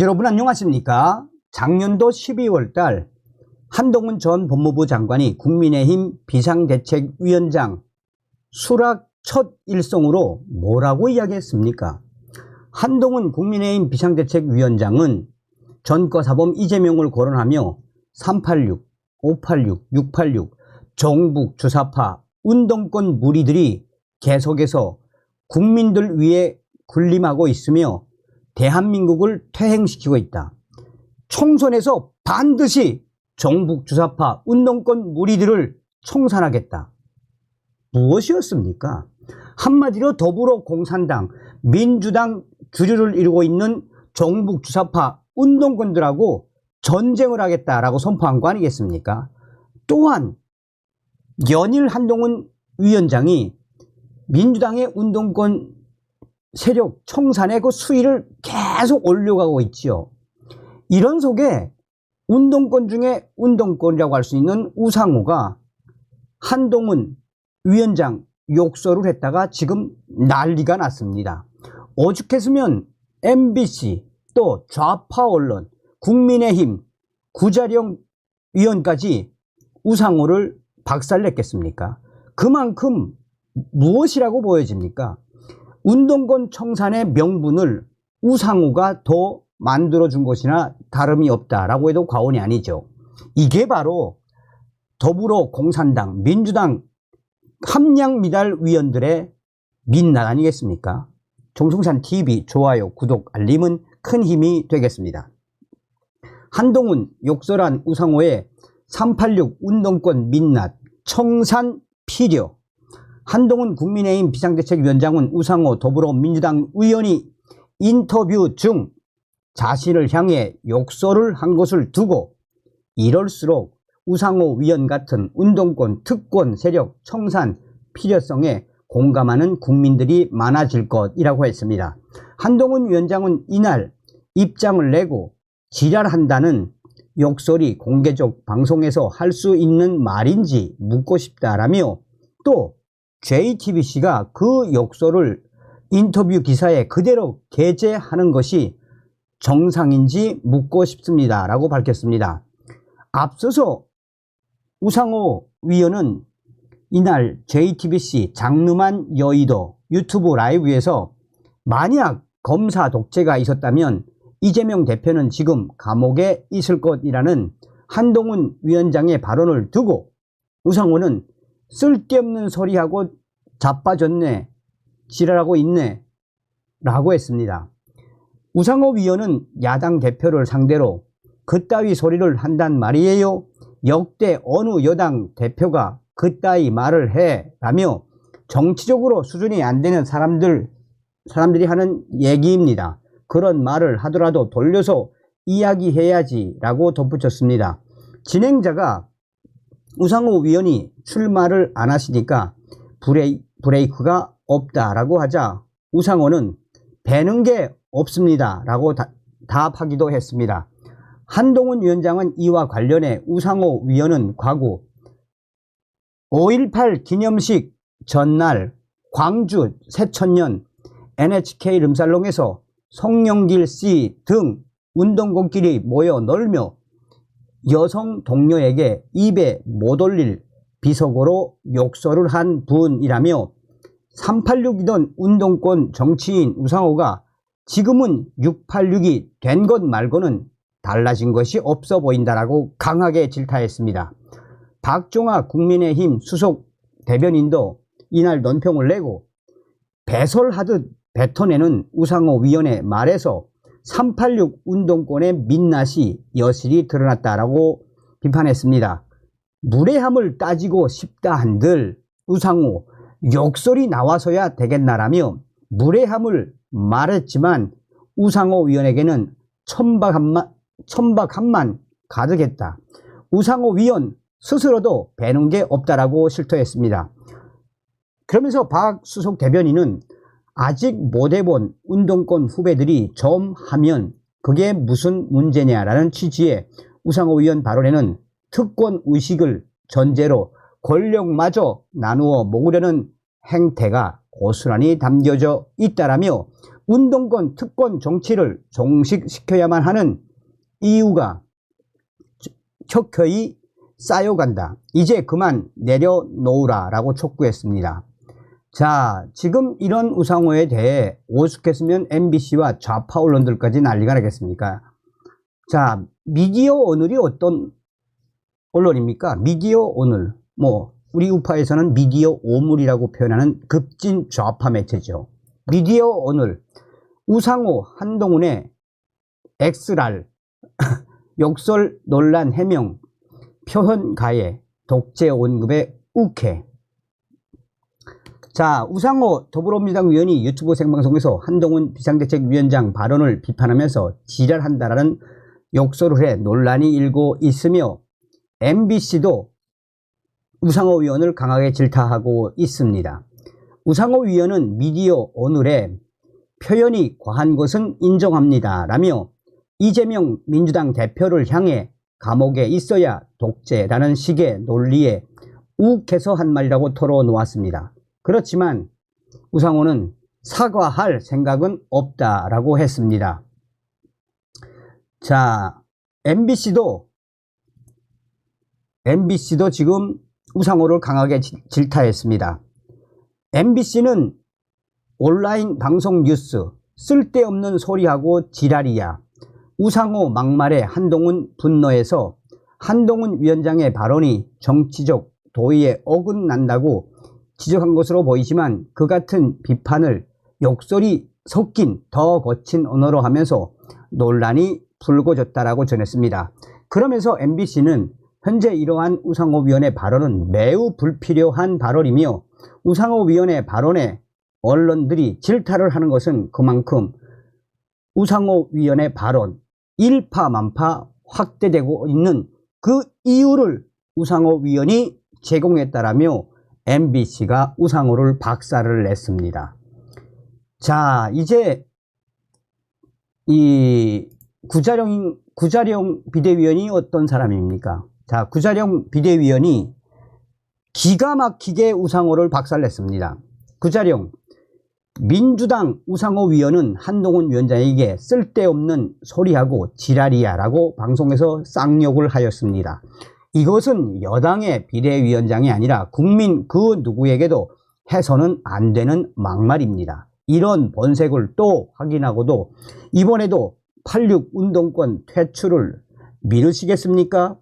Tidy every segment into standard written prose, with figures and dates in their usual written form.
여러분 안녕하십니까? 작년도 12월 달 한동훈 전 법무부 장관이 국민의힘 비상대책위원장 수락 첫 일성으로 뭐라고 이야기했습니까? 한동훈 국민의힘 비상대책위원장은 전과사범 이재명을 거론하며 386, 586, 686 정북 주사파 운동권 무리들이 계속해서 국민들 위에 군림하고 있으며 대한민국을 퇴행시키고 있다. 총선에서 반드시 정북 주사파 운동권 무리들을 청산하겠다. 무엇이었습니까? 한마디로 더불어공산당, 민주당 주류를 이루고 있는 정북 주사파 운동권들하고 전쟁을 하겠다라고 선포한 거 아니겠습니까? 또한 연일 한동훈 위원장이 민주당의 운동권 세력 청산의 그 수위를 계속 올려가고 있지요. 이런 속에 운동권 중에 운동권이라고 할 수 있는 우상호가 한동훈 위원장 욕설을 했다가 지금 난리가 났습니다. 오죽했으면 MBC 또 좌파 언론 국민의힘 구자령 위원까지 우상호를 박살냈겠습니까? 그만큼 무엇이라고 보여집니까? 운동권 청산의 명분을 우상호가 더 만들어준 것이나 다름이 없다라고 해도 과언이 아니죠. 이게 바로 더불어공산당, 민주당 함량미달위원들의 민낯 아니겠습니까? 정승산TV 좋아요, 구독, 알림은 큰 힘이 되겠습니다. 한동훈 욕설한 우상호의 386 운동권 민낯 청산 필요. 한동훈 국민의힘 비상대책위원장은 우상호 더불어민주당 의원이 인터뷰 중 자신을 향해 욕설을 한 것을 두고 이럴수록 우상호 위원 같은 운동권 특권 세력 청산 필요성에 공감하는 국민들이 많아질 것이라고 했습니다. 한동훈 위원장은 이날 입장을 내고 지랄한다는 욕설이 공개적 방송에서 할 수 있는 말인지 묻고 싶다라며 또 JTBC가 그 욕설을 인터뷰 기사에 그대로 게재하는 것이 정상인지 묻고 싶습니다 라고 밝혔습니다. 앞서서 우상호 위원은 이날 JTBC 장르만 여의도 유튜브 라이브에서 만약 검사 독재가 있었다면 이재명 대표는 지금 감옥에 있을 것이라는 한동훈 위원장의 발언을 두고 우상호는 쓸데없는 소리하고 자빠졌네, 지랄하고 있네 라고 했습니다. 우상호 위원은 야당 대표를 상대로 그따위 소리를 한단 말이에요. 역대 어느 여당 대표가 그따위 말을 해 라며 정치적으로 수준이 안 되는 사람들이 하는 얘기입니다. 그런 말을 하더라도 돌려서 이야기해야지 라고 덧붙였습니다. 진행자가 우상호 위원이 출마를 안 하시니까 브레이크가 없다라고 하자 우상호는 배는 게 없습니다 라고 답하기도 했습니다. 한동훈 위원장은 이와 관련해 우상호 위원은 과거 5.18 기념식 전날 광주 새천년 NHK 름살롱에서 송영길 씨 등 운동권끼리 모여 놀며 여성 동료에게 입에 못 올릴 비속어로 욕설을 한 분이라며 386이던 운동권 정치인 우상호가 지금은 686이 된 것 말고는 달라진 것이 없어 보인다라고 강하게 질타했습니다. 박종화 국민의힘 수석 대변인도 이날 논평을 내고 배설하듯 뱉어내는 우상호 위원의 말에서 386 운동권의 민낯이 여실히 드러났다라고 비판했습니다. 무례함을 따지고 싶다 한들 우상호 욕설이 나와서야 되겠나라며 무례함을 말했지만 우상호 위원에게는 천박 한만 가득했다. 우상호 위원 스스로도 배는 게 없다라고 실토했습니다. 그러면서 박 수석 대변인은 아직 못 해본 운동권 후배들이 좀 하면 그게 무슨 문제냐라는 취지의 우상호 위원 발언에는 특권 의식을 전제로 권력마저 나누어 먹으려는 행태가 고스란히 담겨져 있다라며 운동권, 특권 정치를 종식시켜야만 하는 이유가 켜켜이 쌓여간다. 이제 그만 내려놓으라 라고 촉구했습니다. 자, 지금 이런 우상호에 대해 오죽했으면 MBC와 좌파 언론들까지 난리가 나겠습니까? 자, 미디어 오늘이 어떤 언론입니까? 미디어 오늘, 우리 우파에서는 미디어 오물이라고 표현하는 급진 좌파 매체죠. 미디어 오늘, 우상호, 한동훈의 엑스랄, 욕설 논란 해명, 표현 가해, 독재 언급의 욱해. 자, 우상호 더불어민주당 의원이 유튜브 생방송에서 한동훈 비상대책위원장 발언을 비판하면서 지랄한다라는 욕설을 해 논란이 일고 있으며 MBC도 우상호 위원을 강하게 질타하고 있습니다. 우상호 위원은 미디어 오늘에 표현이 과한 것은 인정합니다 라며 이재명 민주당 대표를 향해 감옥에 있어야 독재라는 식의 논리에 욱해서 한 말이라고 털어놓았습니다. 그렇지만 우상호는 사과할 생각은 없다라고 했습니다. 자, MBC도 지금 우상호를 강하게 질타했습니다. MBC는 온라인 방송 뉴스 쓸데없는 소리하고 지랄이야. 우상호 막말에 한동훈 분노해서 한동훈 위원장의 발언이 정치적 도의에 어긋난다고 지적한 것으로 보이지만 그 같은 비판을 욕설이 섞인 더 거친 언어로 하면서 논란이 불거졌다라고 전했습니다. 그러면서 MBC는 현재 이러한 우상호 위원의 발언은 매우 불필요한 발언이며 우상호 위원의 발언에 언론들이 질타를 하는 것은 그만큼 우상호 위원의 발언 일파만파 확대되고 있는 그 이유를 우상호 위원이 제공했다라며 MBC가 우상호를 박살을 냈습니다. 자, 이제 이 구자룡 비대위원이 어떤 사람입니까? 자, 구자룡 비대위원이 기가 막히게 우상호를 박살냈습니다. 구자룡, 민주당 우상호 위원은 한동훈 위원장에게 쓸데없는 소리하고 지랄이야 라고 방송에서 쌍욕을 하였습니다. 이것은 여당의 비대위원장이 아니라 국민 그 누구에게도 해서는 안 되는 막말입니다. 이런 본색을 또 확인하고도 이번에도 86 운동권 퇴출을 미루시겠습니까?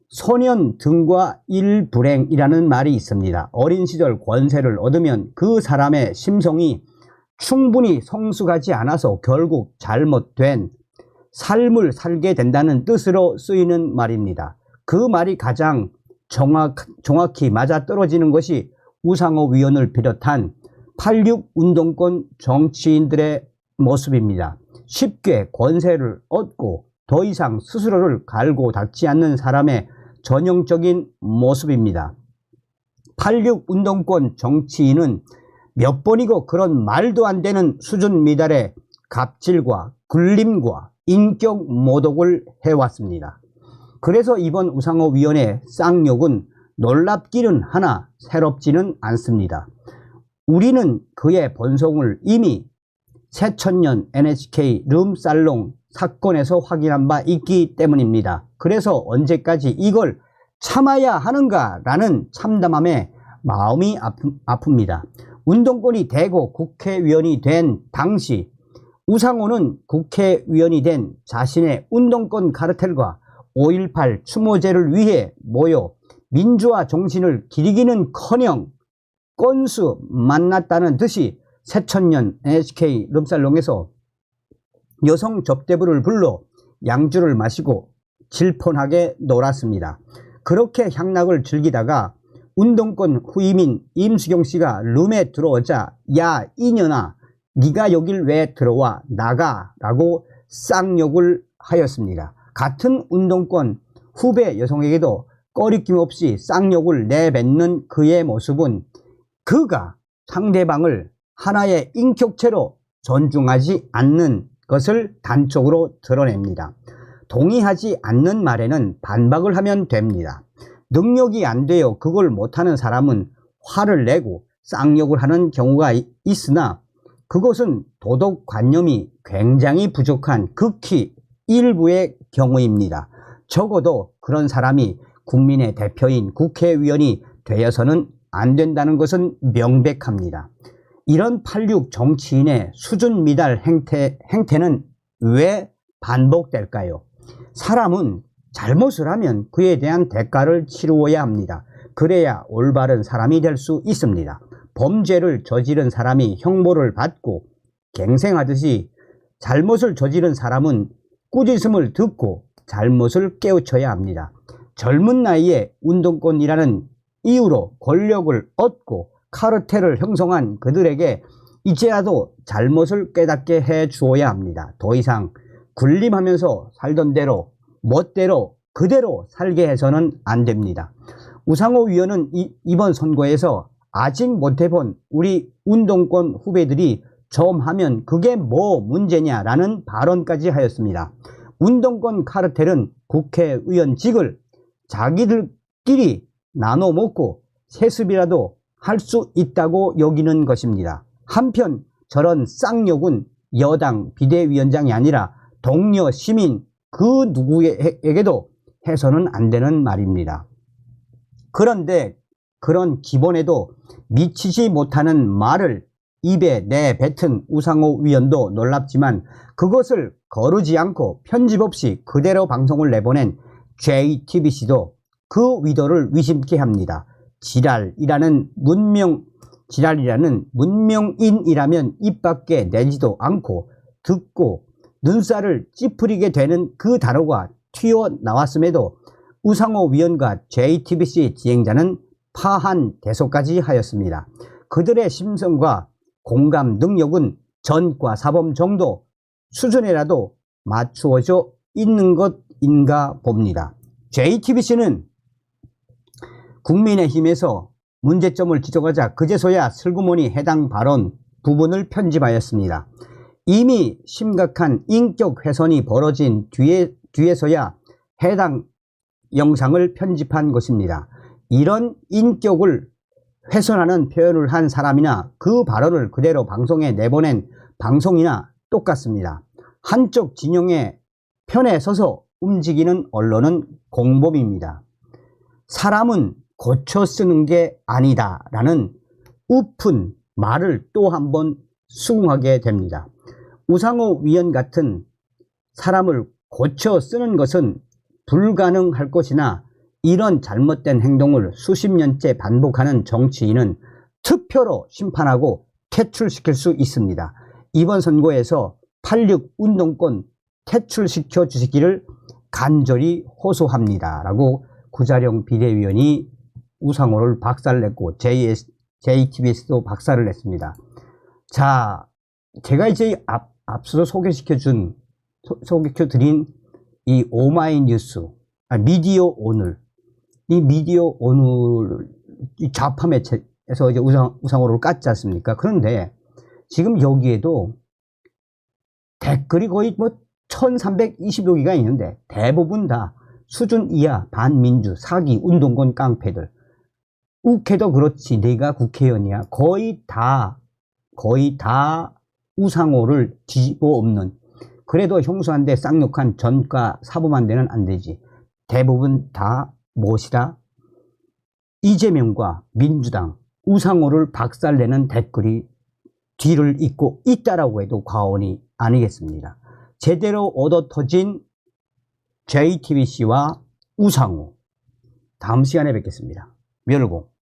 소년 등과 일불행이라는 말이 있습니다. 어린 시절 권세를 얻으면 그 사람의 심성이 충분히 성숙하지 않아서 결국 잘못된 삶을 살게 된다는 뜻으로 쓰이는 말입니다. 그 말이 가장 정확히 맞아떨어지는 것이 우상호 위원을 비롯한 86 운동권 정치인들의 모습입니다. 쉽게 권세를 얻고 더 이상 스스로를 갈고 닦지 않는 사람의 전형적인 모습입니다. 86 운동권 정치인은 몇 번이고 그런 말도 안 되는 수준 미달의 갑질과 굴림과 인격 모독을 해왔습니다. 그래서 이번 우상호 위원의 쌍욕은 놀랍기는 하나 새롭지는 않습니다. 우리는 그의 본성을 이미 새천년 NHK 룸살롱 사건에서 확인한 바 있기 때문입니다. 그래서 언제까지 이걸 참아야 하는가라는 참담함에 마음이 아픕니다. 운동권이 되고 국회의원이 된 당시 우상호는 국회의원이 된 자신의 운동권 카르텔과 5.18 추모제를 위해 모여 민주화 정신을 기리기는커녕 건수 만났다는 듯이 새천년 NHK 룸살롱에서 여성 접대부를 불러 양주를 마시고 질펀하게 놀았습니다. 그렇게 향락을 즐기다가 운동권 후임인 임수경 씨가 룸에 들어오자 야 이년아 네가 여길 왜 들어와 나가 라고 쌍욕을 하였습니다. 같은 운동권 후배 여성에게도 꺼리낌 없이 쌍욕을 내뱉는 그의 모습은 그가 상대방을 하나의 인격체로 존중하지 않는 것을 단적으로 드러냅니다. 동의하지 않는 말에는 반박을 하면 됩니다. 능력이 안 되어 그걸 못하는 사람은 화를 내고 쌍욕을 하는 경우가 있으나 그것은 도덕관념이 굉장히 부족한 극히 일부의 경우입니다. 적어도 그런 사람이 국민의 대표인 국회의원이 되어서는 안 된다는 것은 명백합니다. 이런 86 정치인의 수준 미달 행태는 왜 반복될까요? 사람은 잘못을 하면 그에 대한 대가를 치루어야 합니다. 그래야 올바른 사람이 될 수 있습니다. 범죄를 저지른 사람이 형벌을 받고 갱생하듯이 잘못을 저지른 사람은 꾸짖음을 듣고 잘못을 깨우쳐야 합니다. 젊은 나이에 운동권이라는 이유로 권력을 얻고 카르텔을 형성한 그들에게 이제라도 잘못을 깨닫게 해 주어야 합니다. 더 이상 군림하면서 살던 대로 멋대로 그대로 살게 해서는 안 됩니다. 우상호 위원은 이번 선거에서 아직 못해본 우리 운동권 후배들이 좀 하면 그게 뭐 문제냐라는 발언까지 하였습니다. 운동권 카르텔은 국회의원직을 자기들끼리 나눠 먹고 세습이라도 할 수 있다고 여기는 것입니다. 한편 저런 쌍욕은 여당 비대위원장이 아니라 동료 시민 그 누구에게도 해서는 안 되는 말입니다. 그런데 그런 기본에도 미치지 못하는 말을 입에 내뱉은 우상호 위원도 놀랍지만 그것을 거르지 않고 편집 없이 그대로 방송을 내보낸 JTBC도 그 위도를 위심케 합니다. 지랄이라는 문명인이라면 입 밖에 내지도 않고 듣고 눈살을 찌푸리게 되는 그 단어가 튀어나왔음에도 우상호 위원과 JTBC 진행자는 파한대소까지 하였습니다. 그들의 심성과 공감 능력은 전과 사범 정도 수준에라도 맞추어져 있는 것인가 봅니다. JTBC는 국민의힘에서 문제점을 지적하자 그제서야 슬그머니 해당 발언 부분을 편집하였습니다. 이미 심각한 인격 훼손이 벌어진 뒤에서야 해당 영상을 편집한 것입니다. 이런 인격을 훼손하는 표현을 한 사람이나 그 발언을 그대로 방송에 내보낸 방송이나 똑같습니다. 한쪽 진영의 편에 서서 움직이는 언론은 공범입니다. 사람은 고쳐 쓰는 게 아니다 라는 우픈 말을 또 한 번 수긍하게 됩니다. 우상호 위원 같은 사람을 고쳐 쓰는 것은 불가능할 것이나 이런 잘못된 행동을 수십 년째 반복하는 정치인은 투표로 심판하고 퇴출시킬 수 있습니다. 이번 선거에서 86 운동권 퇴출시켜 주시기를 간절히 호소합니다 라고 구자룡 비대위원이 우상호를 박살냈고 JTBC도 박살을 냈습니다. 자, 제가 이제 앞서서 소개시켜드린 이 오마이뉴스, 미디어 오늘, 이 미디어 오늘 이 좌파 매체에서 이제 우상호를 깠지 않습니까? 그런데 지금 여기에도 댓글이 거의 뭐 1320여 개가 있는데 대부분 다 수준 이하 반민주 사기 운동권 깡패들. 욱해도 그렇지 내가 국회의원이야. 거의 다 우상호를 뒤집어 엎는, 그래도 형수한테 쌍욕한 전과 사범한테는 안 되지. 대부분 다 무엇이다? 이재명과 민주당 우상호를 박살내는 댓글이 뒤를 잇고 있다라고 해도 과언이 아니겠습니다. 제대로 얻어터진 JTBC와 우상호, 다음 시간에 뵙겠습니다. 멸공.